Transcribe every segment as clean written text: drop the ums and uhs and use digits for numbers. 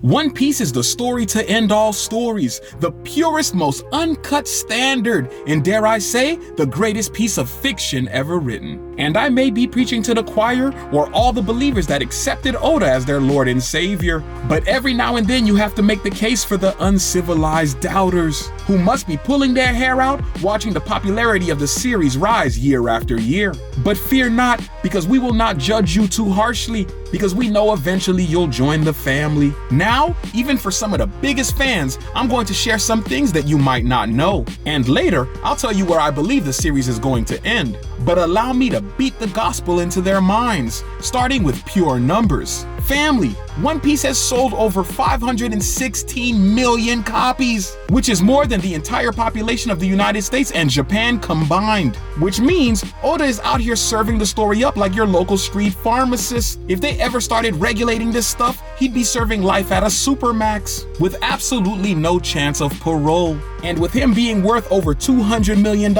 One Piece is the story to end all stories, the purest, most uncut standard, and dare I say, the greatest piece of fiction ever written. And I may be preaching to the choir or all the believers that accepted Oda as their Lord and Savior, but every now and then you have to make the case for the uncivilized doubters, who must be pulling their hair out watching the popularity of the series rise year after year. But fear not, because we will not judge you too harshly, because we know eventually you'll join the family. Now, even for some of the biggest fans, I'm going to share some things that you might not know. And later, I'll tell you where I believe the series is going to end. But allow me to beat the gospel into their minds, starting with pure numbers. Family, One Piece has sold over 516 million copies, which is more than the entire population of the United States and Japan combined. Which means Oda is out here serving the story up like your local street pharmacist. If they ever started regulating this stuff, he'd be serving life at a supermax, with absolutely no chance of parole. And with him being worth over $200 million,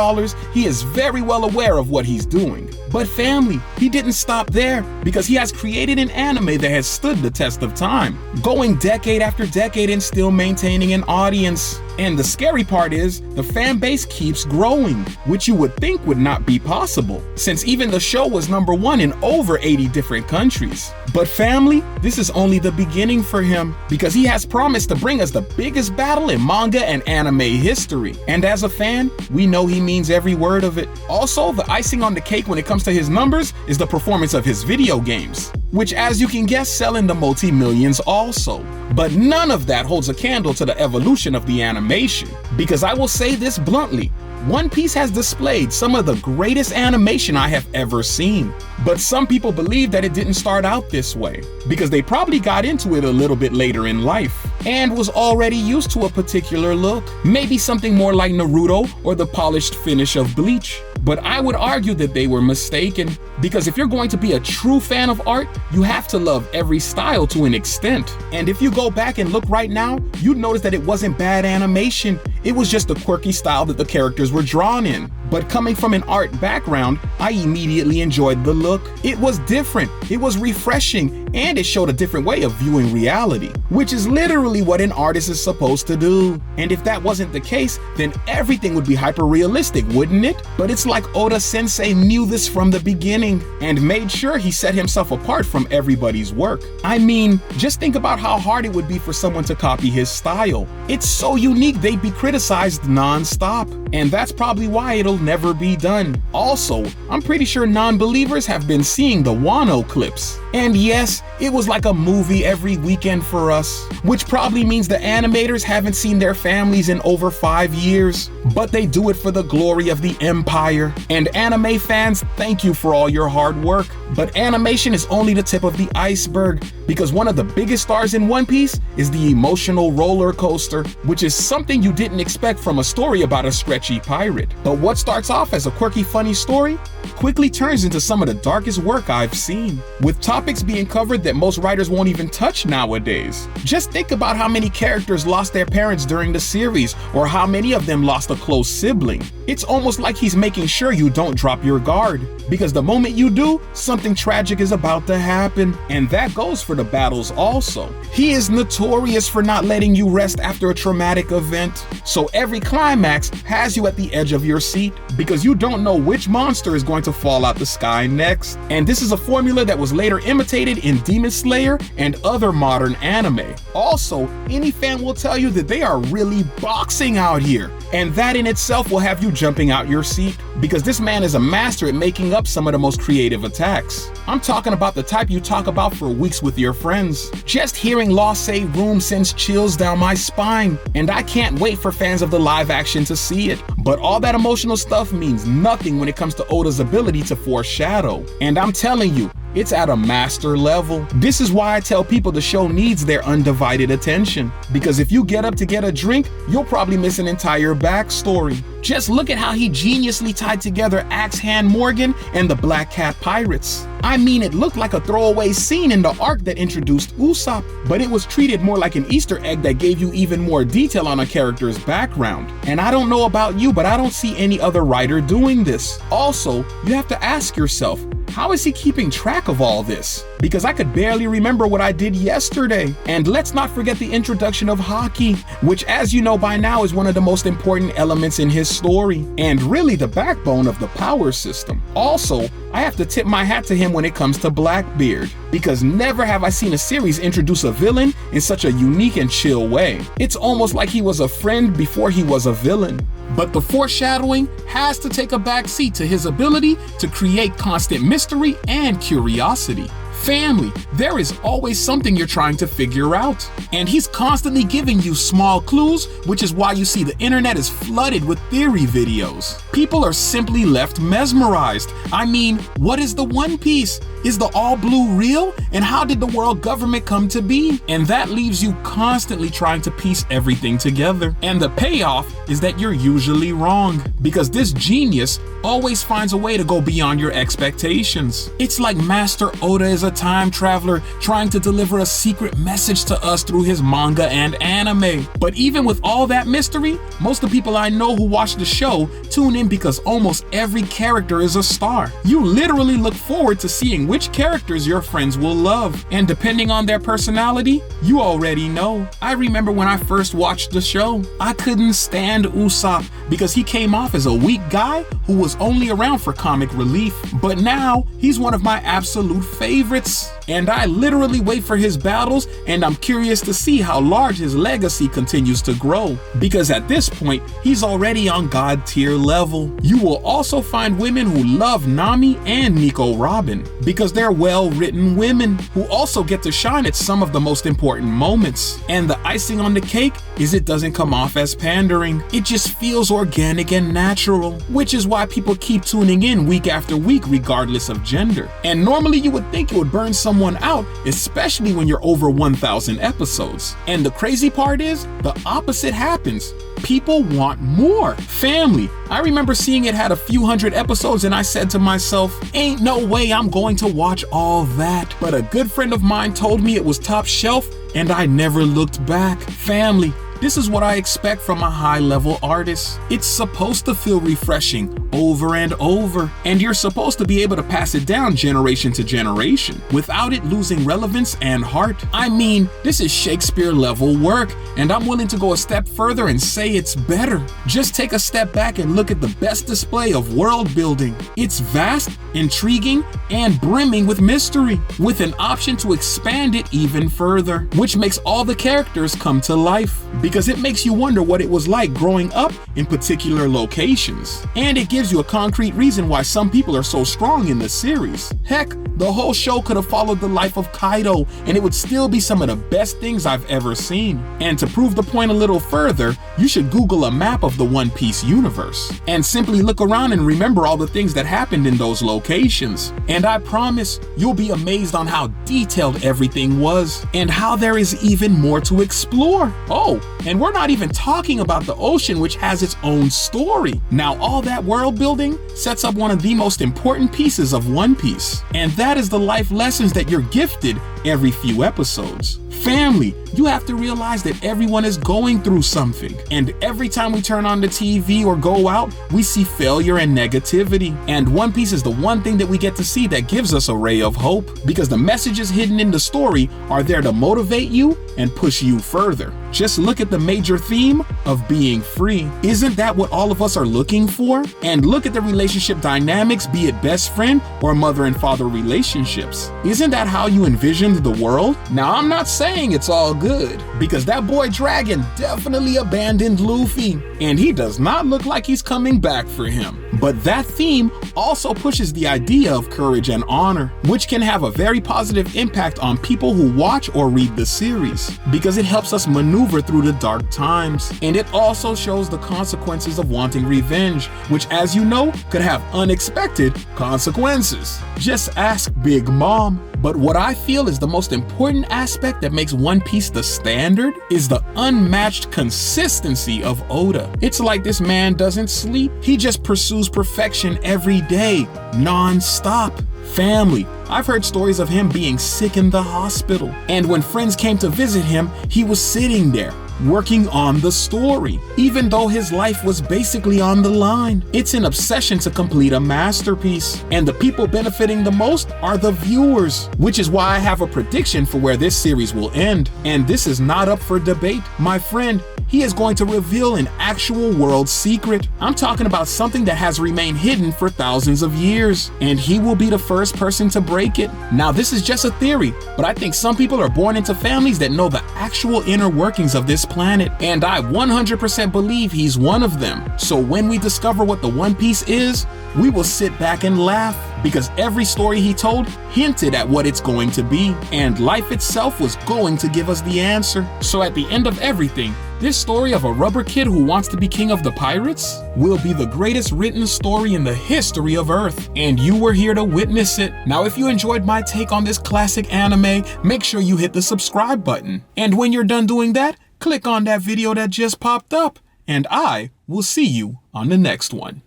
he is very well aware of what he's doing. But family, he didn't stop there, because he has created an anime that has stood the test of time, going decade after decade and still maintaining an audience. And the scary part is, the fan base keeps growing, which you would think would not be possible, since even the show was #1 in over 80 different countries. But family, this is only the beginning for him, because he has promised to bring us the biggest battle in manga and anime history. And as a fan, we know he means every word of it. Also, the icing on the cake when it comes to his numbers is the performance of his video games, which, as you can guess, sell in the multi-millions also. But none of that holds a candle to the evolution of the animation, because I will say this bluntly, One Piece has displayed some of the greatest animation I have ever seen. But some people believe that it didn't start out this way, because they probably got into it a little bit later in life, and was already used to a particular look. Maybe something more like Naruto or the polished finish of Bleach. But I would argue that they were mistaken, because if you're going to be a true fan of art, you have to love every style to an extent. And if you go back and look right now, you'd notice that it wasn't bad animation. It was just the quirky style that the characters were drawn in. But coming from an art background, I immediately enjoyed the look. It was different, it was refreshing, and it showed a different way of viewing reality, which is literally what an artist is supposed to do. And if that wasn't the case, then everything would be hyper-realistic, wouldn't it? But it's like Oda Sensei knew this from the beginning, and made sure he set himself apart from everybody's work. I mean, just think about how hard it would be for someone to copy his style. It's so unique they'd be criticized non-stop, and that's probably why it'll never be done. Also, I'm pretty sure non-believers have been seeing the Wano clips. And yes, it was like a movie every weekend for us, which probably means the animators haven't seen their families in over 5 years, but they do it for the glory of the empire. And anime fans, thank you for all your hard work. But animation is only the tip of the iceberg, because one of the biggest stars in One Piece is the emotional roller coaster, which is something you didn't expect from a story about a stretchy pirate. But what starts off as a quirky, funny story quickly turns into some of the darkest work I've seen, with topics being covered that most writers won't even touch nowadays. Just think about how many characters lost their parents during the series, or how many of them lost a close sibling. It's almost like he's making sure you don't drop your guard, because the moment you do, something tragic is about to happen. And that goes for the battles also. He is notorious for not letting you rest after a traumatic event, so every climax has you at the edge of your seat, because you don't know which monster is going to fall out the sky next. And this is a formula that was later imitated in Demon Slayer and other modern anime. Also, any fan will tell you that they are really boxing out here, and that in itself will have you jumping out your seat, because this man is a master at making up some of the most creative attacks. I'm talking about the type you talk about for weeks with your friends. Just hearing Law say "room" sends chills down my spine, and I can't wait for fans of the live action to see it. But all that emotional stuff means nothing when it comes to Oda's ability to foreshadow. And I'm telling you, it's at a master level. This is why I tell people the show needs their undivided attention, because if you get up to get a drink, you'll probably miss an entire backstory. Just look at how he geniusly tied together Axe Hand Morgan and the Black Cat Pirates. I mean, it looked like a throwaway scene in the arc that introduced Usopp, but it was treated more like an Easter egg that gave you even more detail on a character's background. And I don't know about you, but I don't see any other writer doing this. Also, you have to ask yourself, how is he keeping track of all this? Because I could barely remember what I did yesterday. And let's not forget the introduction of hockey, which, as you know by now, is one of the most important elements in his story, and really the backbone of the power system. Also, I have to tip my hat to him when it comes to Blackbeard, because never have I seen a series introduce a villain in such a unique and chill way. It's almost like he was a friend before he was a villain. But the foreshadowing has to take a backseat to his ability to create constant mystery and curiosity. Family, there is always something you're trying to figure out. And he's constantly giving you small clues, which is why you see the internet is flooded with theory videos. People are simply left mesmerized. I mean, what is the One Piece? Is the all blue real? And how did the world government come to be? And that leaves you constantly trying to piece everything together. And the payoff is that you're usually wrong, because this genius always finds a way to go beyond your expectations. It's like Master Oda is a time traveler trying to deliver a secret message to us through his manga and anime. But even with all that mystery, most of the people I know who watch the show tune in because almost every character is a star. You literally look forward to seeing which characters your friends will love. And depending on their personality, you already know. I remember when I first watched the show, I couldn't stand Usopp because he came off as a weak guy who was only around for comic relief. But now, he's one of my absolute favorites. And I literally wait for his battles, and I'm curious to see how large his legacy continues to grow. Because at this point, he's already on God tier level. You will also find women who love Nami and Nico Robin, because they're well-written women who also get to shine at some of the most important moments. And the icing on the cake is it doesn't come off as pandering. It just feels organic and natural, which is why people keep tuning in week after week regardless of gender. And normally you would think it would burn someone out, especially when you're over 1,000 episodes. And the crazy part is, the opposite happens. People want more. Family, I remember seeing it had a few hundred episodes and I said to myself, ain't no way I'm going to watch all that. But a good friend of mine told me it was top shelf and I never looked back. Family, this is what I expect from a high-level artist. It's supposed to feel refreshing over and over, and you're supposed to be able to pass it down generation to generation without it losing relevance and heart. I mean, this is Shakespeare-level work, and I'm willing to go a step further and say it's better. Just take a step back and look at the best display of world building. It's vast, intriguing, and brimming with mystery, with an option to expand it even further, which makes all the characters come to life, because it makes you wonder what it was like growing up in particular locations. And it gives you a concrete reason why some people are so strong in the series. Heck, the whole show could have followed the life of Kaido, and it would still be some of the best things I've ever seen. And to prove the point a little further, you should Google a map of the One Piece universe, and simply look around and remember all the things that happened in those locations. And I promise, you'll be amazed on how detailed everything was, and how there is even more to explore. Oh, and we're not even talking about the ocean, which has its own story. Now, all that world building sets up one of the most important pieces of One Piece, and that is the life lessons that you're gifted every few episodes. Family, you have to realize that everyone is going through something, and every time we turn on the TV or go out, we see failure and negativity. And One Piece is the one thing that we get to see that gives us a ray of hope, because the messages hidden in the story are there to motivate you and push you further. Just look at the major theme of being free. Isn't that what all of us are looking for? And look at the relationship dynamics, be it best friend or mother and father relationships. Isn't that how you envisioned the world? Now, I'm not saying it's all good, because that boy Dragon definitely abandoned Luffy, and he does not look like he's coming back for him. But that theme also pushes the idea of courage and honor, which can have a very positive impact on people who watch or read the series, because it helps us maneuver through the dark times. And it also shows the consequences of wanting revenge, which, as you know, could have unexpected consequences. Just ask Big Mom. But what I feel is the most important aspect that makes One Piece the standard is the unmatched consistency of Oda. It's like this man doesn't sleep. He just pursues perfection every day, non-stop. family. I've heard stories of him being sick in the hospital. And when friends came to visit him, he was sitting there, working on the story, even though his life was basically on the line. It's an obsession to complete a masterpiece, and the people benefiting the most are the viewers, which is why I have a prediction for where this series will end. And this is not up for debate. My friend, he is going to reveal an actual world secret. I'm talking about something that has remained hidden for thousands of years, and he will be the first person to break it. Now, this is just a theory, but I think some people are born into families that know the actual inner workings of this planet, and I 100% believe he's one of them. So when we discover what the One Piece is, we will sit back and laugh, because every story he told hinted at what it's going to be, and life itself was going to give us the answer. So at the end of everything, this story of a rubber kid who wants to be king of the pirates will be the greatest written story in the history of Earth, and you were here to witness it. Now, if you enjoyed my take on this classic anime, make sure you hit the subscribe button. And when you're done doing that, click on that video that just popped up, and I will see you on the next one.